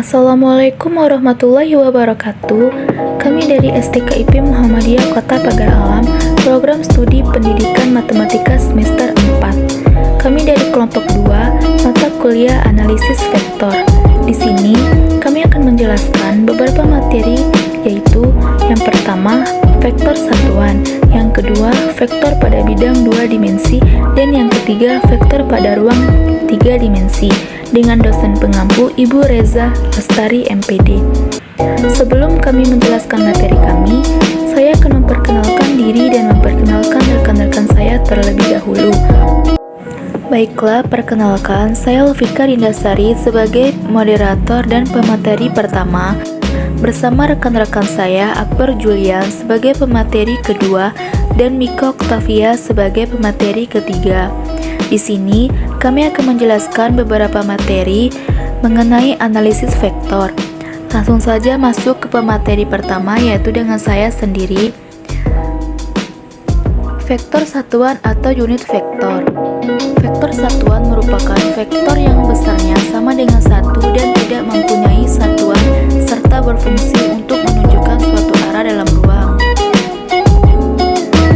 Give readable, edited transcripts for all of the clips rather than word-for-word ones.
Assalamualaikum warahmatullahi wabarakatuh. Kami dari STKIP Muhammadiyah Kota Pagar Alam, program studi pendidikan matematika semester 4. Kami dari kelompok 2, mata kuliah analisis vektor. Di sini, kami akan menjelaskan beberapa materi, yaitu yang pertama, vektor satuan, yang kedua, vektor pada bidang 2 dimensi, dan yang ketiga, vektor pada ruang 3 dimensi, dengan dosen pengampu Ibu Reza Lestari MPD. Sebelum kami menjelaskan materi kami, saya akan memperkenalkan diri dan memperkenalkan rekan-rekan saya terlebih dahulu. Baiklah, perkenalkan, saya Lufika Rindasari sebagai moderator dan pemateri pertama, bersama rekan-rekan saya Akbar Julian sebagai pemateri kedua dan Mika Octavia sebagai pemateri ketiga. Di sini, kami akan menjelaskan beberapa materi mengenai analisis vektor. Langsung saja masuk ke pemateri pertama, yaitu dengan saya sendiri. Vektor satuan atau unit vektor. Vektor satuan merupakan vektor yang besarnya sama dengan 1 dan tidak mempunyai satuan serta berfungsi untuk menunjukkan suatu arah dalam ruang.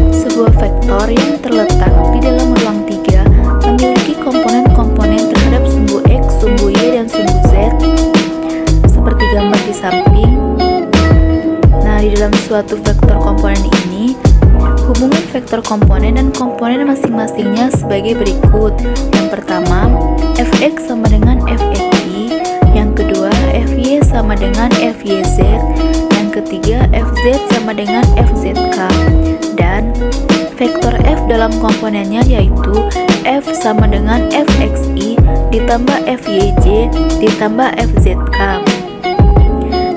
Sebuah vektor yang terletak di dalam ruang 3 memiliki komponen-komponen terhadap sumbu X, sumbu Y, dan sumbu Z seperti gambar di samping. Nah, di dalam suatu vektor komponen ini, hubungan vektor komponen dan komponen masing-masingnya sebagai berikut. Yang pertama, Fx sama dengan Fxy, yang kedua, Fy sama dengan Fyz, yang ketiga, Fz sama dengan Fzk, dan vektor F dalam komponennya yaitu F sama dengan Fxy ditambah Fyj ditambah Fzk.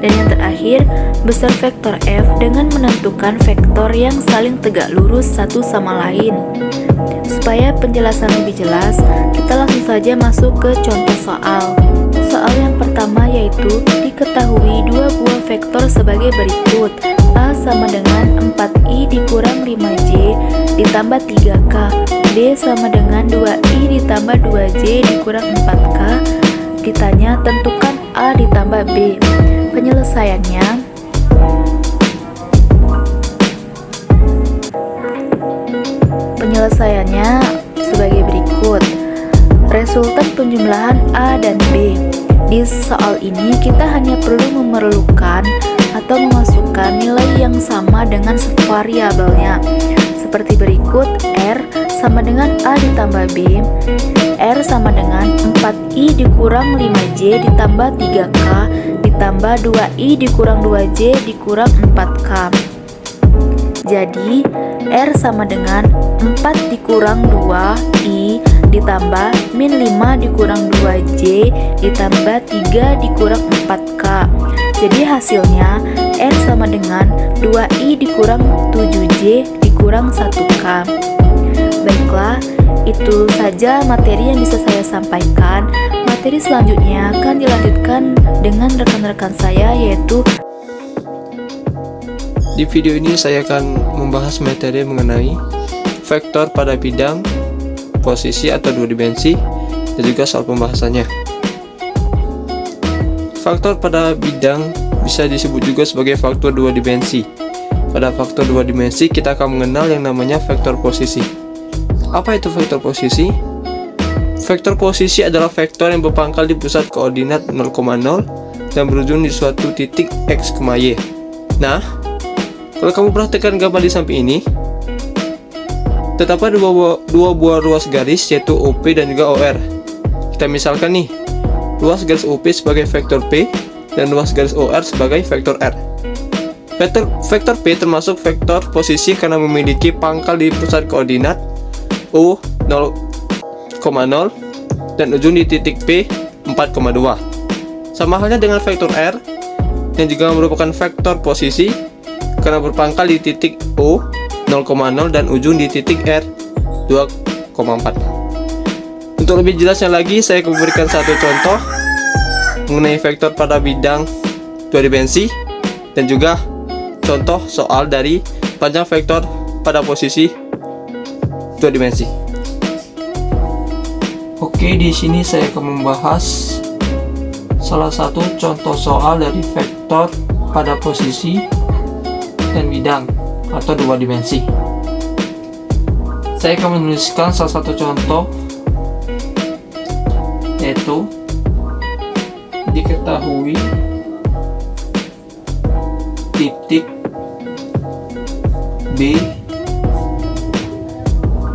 Dan yang terakhir, besar vektor F dengan menentukan vektor yang saling tegak lurus satu sama lain. Supaya penjelasan lebih jelas, kita langsung saja masuk ke contoh soal. Soal yang pertama yaitu diketahui dua buah vektor sebagai berikut. A sama dengan 4i dikurang 5j ditambah 3k. B sama dengan 2i ditambah 2j dikurang 4k. Ditanya tentukan A ditambah B. Penyelesaiannya sebagai berikut. Resultan penjumlahan A dan B. Di soal ini kita hanya perlu memerlukan atau memasukkan nilai yang sama dengan variabelnya. Seperti berikut, R sama dengan A ditambah B. R sama dengan 4i dikurang 5j ditambah 3k ditambah 2i dikurang 2j dikurang 4k. Jadi, R sama dengan 4 dikurang 2i ditambah min 5 dikurang 2j ditambah 3 dikurang 4k. Jadi hasilnya R sama dengan 2i dikurang 7j dikurang 1k. Baiklah, itu saja materi yang bisa saya sampaikan. Materi selanjutnya akan dilanjutkan dengan rekan-rekan saya, yaitu di video ini saya akan membahas materi mengenai vektor pada bidang, posisi atau 2 dimensi, dan juga soal pembahasannya. Faktor pada bidang bisa disebut juga sebagai faktor 2 dimensi. Pada faktor 2 dimensi kita akan mengenal yang namanya vektor posisi. Apa itu vektor posisi? Vektor posisi adalah vektor yang berpangkal di pusat koordinat 0,0 dan berujung di suatu titik x, y. Nah, kalau kamu perhatikan gambar di samping ini, terdapat dua buah ruas garis, yaitu OP dan juga OR. Kita misalkan nih, ruas garis OP sebagai vektor P dan ruas garis OR sebagai vektor R. Vektor P termasuk vektor posisi karena memiliki pangkal di pusat koordinat U 0,0 dan ujung di titik P 4,2. Sama halnya dengan vektor R yang juga merupakan vektor posisi karena berpangkal di titik O 0,0 dan ujung di titik R 2,4. Untuk lebih jelasnya lagi, saya akan memberikan satu contoh mengenai vektor pada bidang 2 dimensi dan juga contoh soal dari panjang vektor pada posisi 2 dimensi. Oke, di sini saya akan membahas salah satu contoh soal dari vektor pada posisi dan bidang atau dua dimensi. Saya akan menuliskan salah satu contoh, yaitu diketahui titik B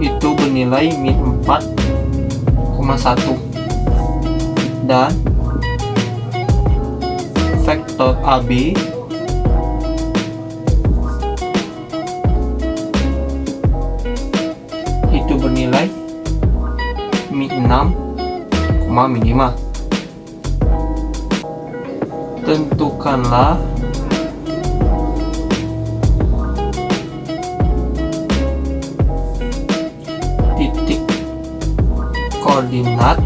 itu bernilai min 4,1 dan vektor AB itu bernilai min 6,5. Tentukanlah titik koordinat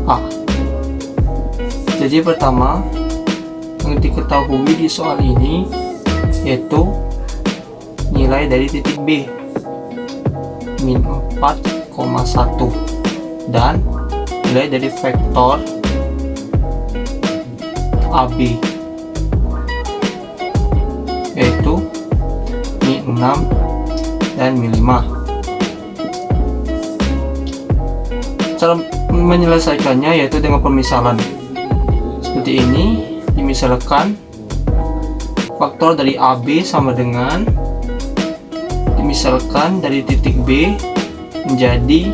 A. Jadi pertama yang diketahui di soal ini yaitu nilai dari titik B min 4,1 dan nilai dari vektor AB yaitu min 6 dan min 5. Cara menyelesaikannya yaitu dengan pemisalan. Seperti ini, dimisalkan faktor dari AB sama dengan dimisalkan dari titik B menjadi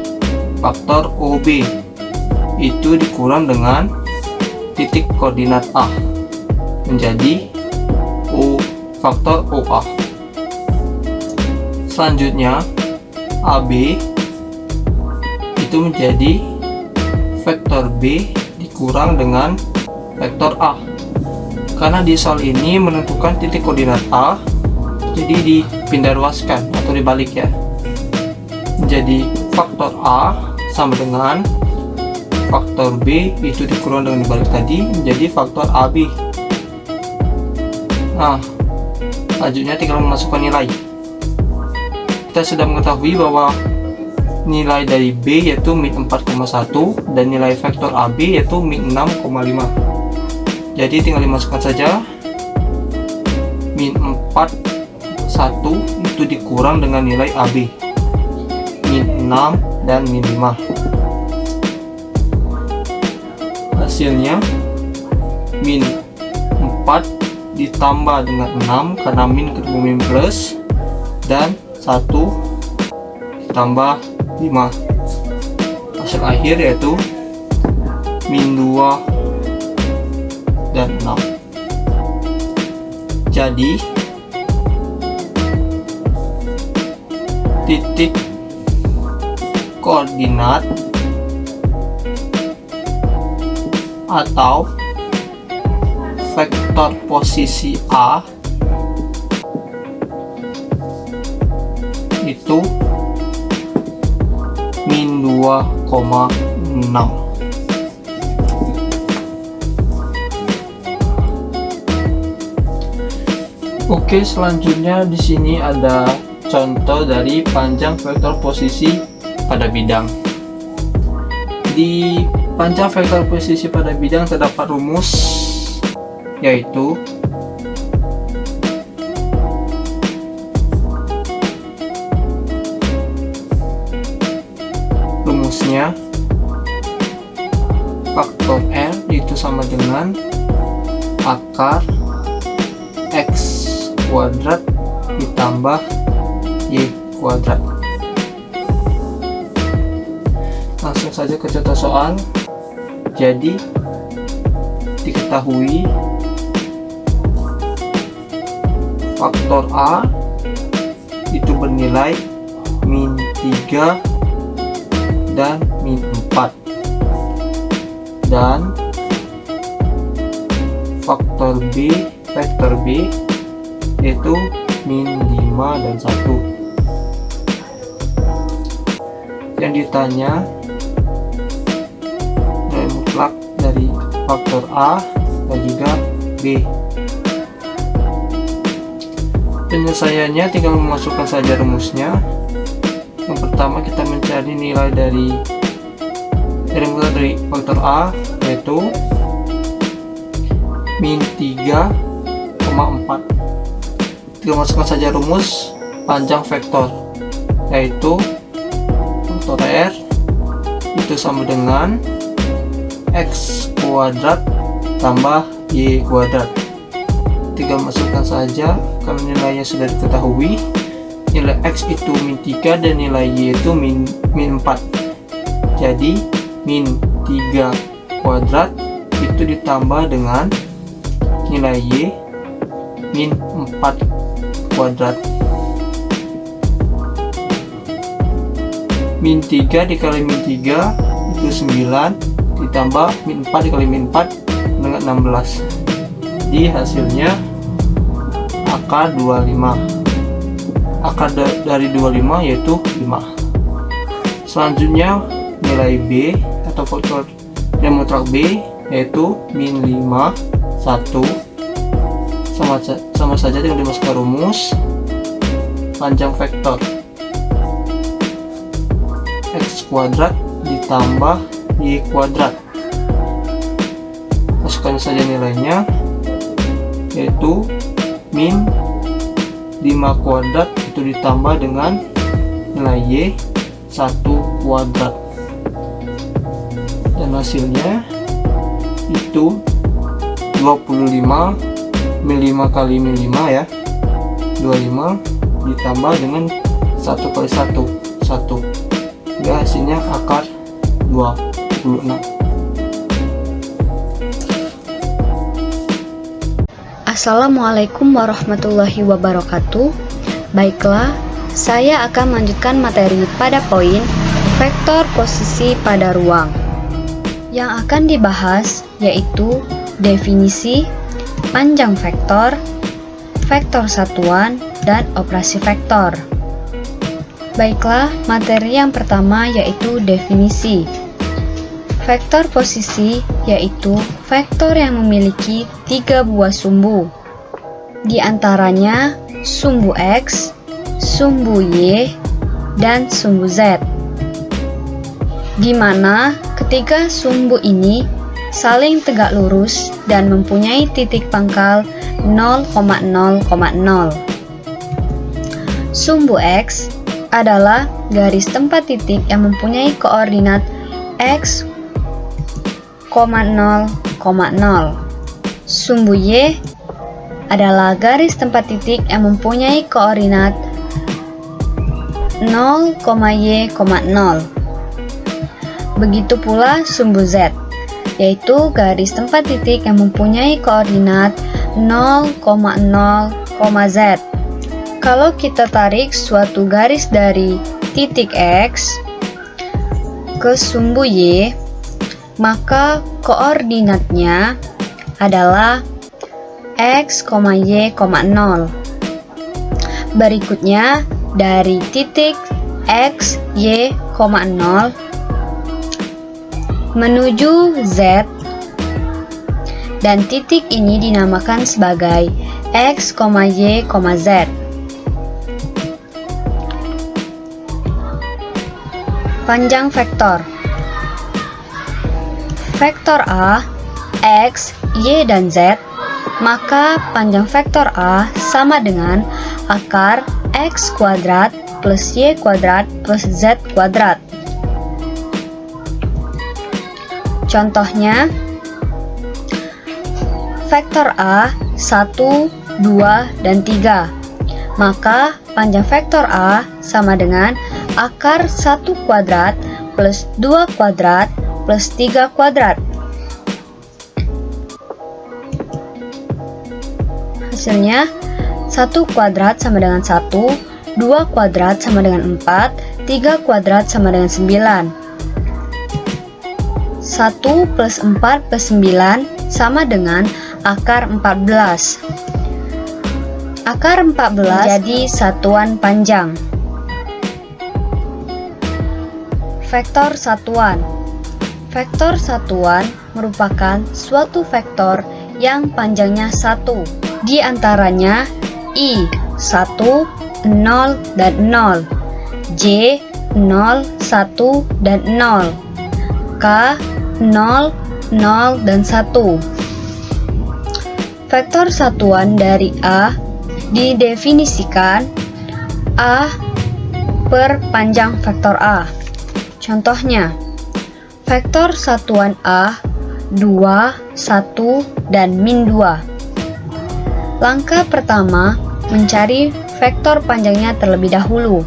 faktor OB itu dikurang dengan titik koordinat A menjadi faktor OA. Selanjutnya AB itu menjadi vektor B dikurang dengan vektor A. Karena di soal ini menentukan titik koordinat A, jadi dipindah ruaskan atau dibalik ya. Menjadi faktor A sama dengan faktor B itu dikurang dengan dibalik tadi menjadi faktor AB. Nah, selanjutnya tinggal memasukkan nilai. Kita sudah mengetahui bahwa nilai dari B yaitu min 4,1 dan nilai vektor AB yaitu min 6,5. Jadi tinggal dimasukkan saja min 4,1 itu dikurang dengan nilai AB min 6 dan min 5. Hasilnya min 4 ditambah dengan 6 karena min ketemu min plus dan 1 ditambah 5. Hasil akhir yaitu min 2 dan 6. Jadi titik koordinat atau vektor posisi A itu min 2,6. Oke, selanjutnya di sini ada contoh dari panjang vektor posisi pada bidang. Di panjang vektor posisi pada bidang terdapat rumus, yaitu rumusnya faktor R itu sama dengan akar X kuadrat ditambah Y kuadrat. Langsung saja ke contoh soal. Jadi diketahui faktor A itu bernilai min 3 dan min 4 dan faktor B, vektor B yaitu min 5 dan 1. Yang ditanya nilai mutlak dari faktor A dan juga B. Penyelesaiannya tinggal memasukkan saja rumusnya. Yang pertama kita mencari mencari nilai dari faktor A, yaitu min 3,4. Kita masukkan saja rumus panjang vektor, yaitu faktor R itu sama dengan X kuadrat tambah Y kuadrat. Tinggal masukkan saja karena nilainya sudah diketahui. Nilai X itu min 3 dan nilai Y itu min 4. Jadi min 3 kuadrat itu ditambah dengan nilai Y min 4 kuadrat. Min 3 dikali min 3 itu 9, ditambah min 4 dikali min 4 dengan 16. Jadi hasilnya akar 25. Akar dari 25 yaitu 5. Selanjutnya nilai B atau faktor yang mutlak B yaitu min 5, 1. Sama saja dengan dimasukkan rumus panjang vektor X kuadrat ditambah Y kuadrat. Masukkan saja nilainya, yaitu min 5 kuadrat itu ditambah dengan nilai Y 1 kuadrat, dan hasilnya itu 25 min 5 kali min 5 ya, 25 ditambah dengan 1 kali 1 ya, hasilnya akar 26. Assalamualaikum warahmatullahi wabarakatuh. Baiklah, saya akan melanjutkan materi pada poin vektor posisi pada ruang. Yang akan dibahas yaitu definisi, panjang vektor, vektor satuan, dan operasi vektor. Baiklah, materi yang pertama yaitu definisi. Vektor posisi yaitu vektor yang memiliki 3 buah sumbu, di antaranya sumbu X, sumbu Y, dan sumbu Z, di mana ketiga sumbu ini saling tegak lurus dan mempunyai titik pangkal 0,0,0. Sumbu X adalah garis tempat titik yang mempunyai koordinat X, 0,0. Sumbu Y adalah garis tempat titik yang mempunyai koordinat 0,y,0. Begitu pula sumbu Z, yaitu garis tempat titik yang mempunyai koordinat 0,0,z. Kalau kita tarik suatu garis dari titik X ke sumbu Y, maka koordinatnya adalah X, Y, 0. Berikutnya, dari titik X, Y, 0 menuju Z, dan titik ini dinamakan sebagai X, Y, Z. Panjang vektor. Vektor A, X, Y, dan Z, maka panjang vektor A sama dengan akar X kuadrat plus Y kuadrat plus Z kuadrat. Contohnya, vektor A 1, 2, dan 3, maka panjang vektor A sama dengan akar 1 kuadrat plus 2 kuadrat plus 3 kuadrat. Hasilnya 1 kuadrat sama dengan 1, 2 kuadrat sama dengan 4, 3 kuadrat sama dengan 9. 1 plus 4 plus 9 sama dengan akar 14. Akar 14 jadi satuan panjang. Vektor satuan. Vektor satuan merupakan suatu vektor yang panjangnya 1. Di antaranya I 1, 0, dan 0, J, 0, 1, dan 0. K, 0, 0, dan 1. Vektor satuan dari A didefinisikan A per panjang vektor A. Contohnya, vektor satuan A 2, 1, dan min 2. Langkah pertama, mencari vektor panjangnya terlebih dahulu.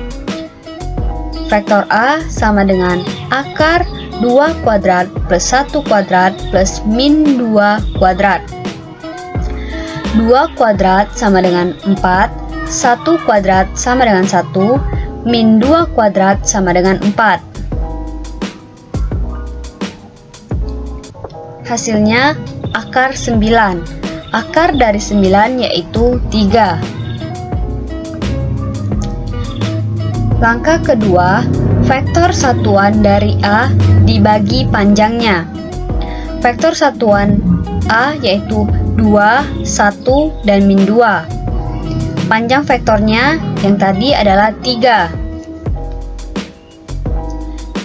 Vektor A sama dengan akar 2 kuadrat plus 1 kuadrat plus min 2 kuadrat. 2 kuadrat sama dengan 4, 1 kuadrat sama dengan 1, min 2 kuadrat sama dengan 4. Hasilnya akar 9. Akar dari 9 yaitu 3. Langkah kedua, vektor satuan dari A dibagi panjangnya. Vektor satuan A yaitu 2, 1, dan min 2. Panjang vektornya yang tadi adalah 3.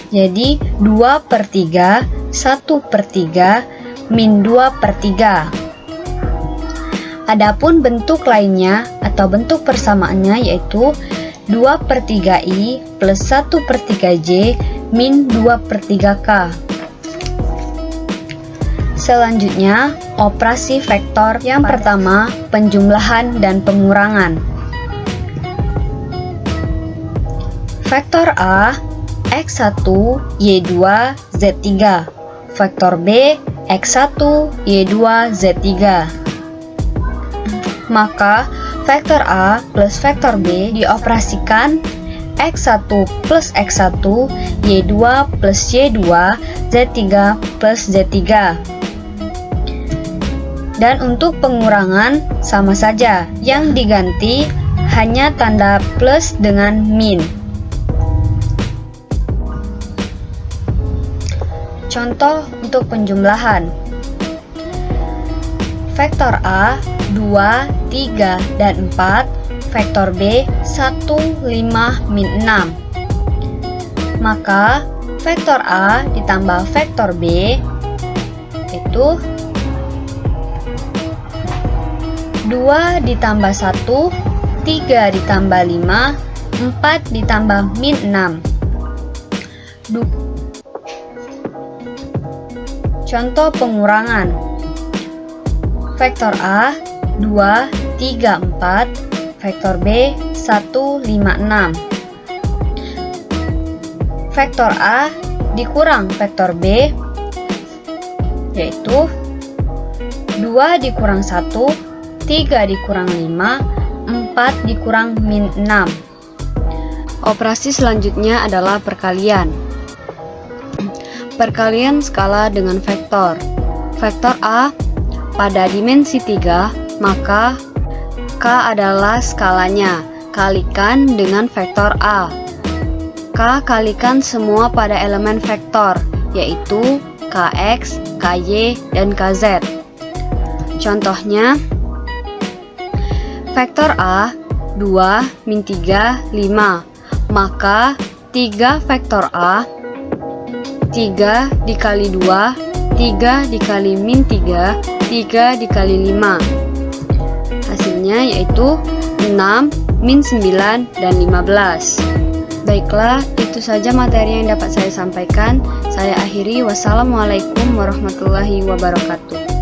Jadi 2 per 3, 1 per 3, min 2 per 3. Adapun bentuk lainnya atau bentuk persamaannya yaitu 2 per 3i plus 1 per 3j min 2 per 3k. Selanjutnya, operasi vektor. Yang pertama, penjumlahan dan pengurangan. Vektor A, X1, Y2, Z3. Vektor B, X1, Y2, Z3. Maka, vektor A plus vektor B dioperasikan X1 plus X1, Y2 plus Y2, Z3 plus Z3. Dan untuk pengurangan sama saja, yang diganti hanya tanda plus dengan min. Contoh untuk penjumlahan. Vektor A 2, 3, dan 4, vektor B 1, 5, min 6. Maka vektor A ditambah vektor B itu 2 ditambah 1, 3 ditambah 5, 4 ditambah min 6. Contoh pengurangan. Vektor A 2, 3, 4, vektor B 1, 5, 6. Vektor A dikurang vektor B yaitu 2 dikurang 1, 3 dikurang 5, 4 dikurang min 6. Operasi selanjutnya adalah perkalian. Perkalian skala dengan vektor. Vektor A pada dimensi 3, maka K adalah skalanya, kalikan dengan vektor A. K kalikan semua pada elemen vektor, yaitu Kx, Ky, dan Kz. Contohnya, vektor A 2, min 3, 5. Maka 3 vektor A 3 dikali 2, 3 dikali min 3, 3 dikali 5. Hasilnya yaitu 6, min 9, dan 15. Baiklah, itu saja materi yang dapat saya sampaikan. Saya akhiri. Wassalamualaikum warahmatullahi wabarakatuh.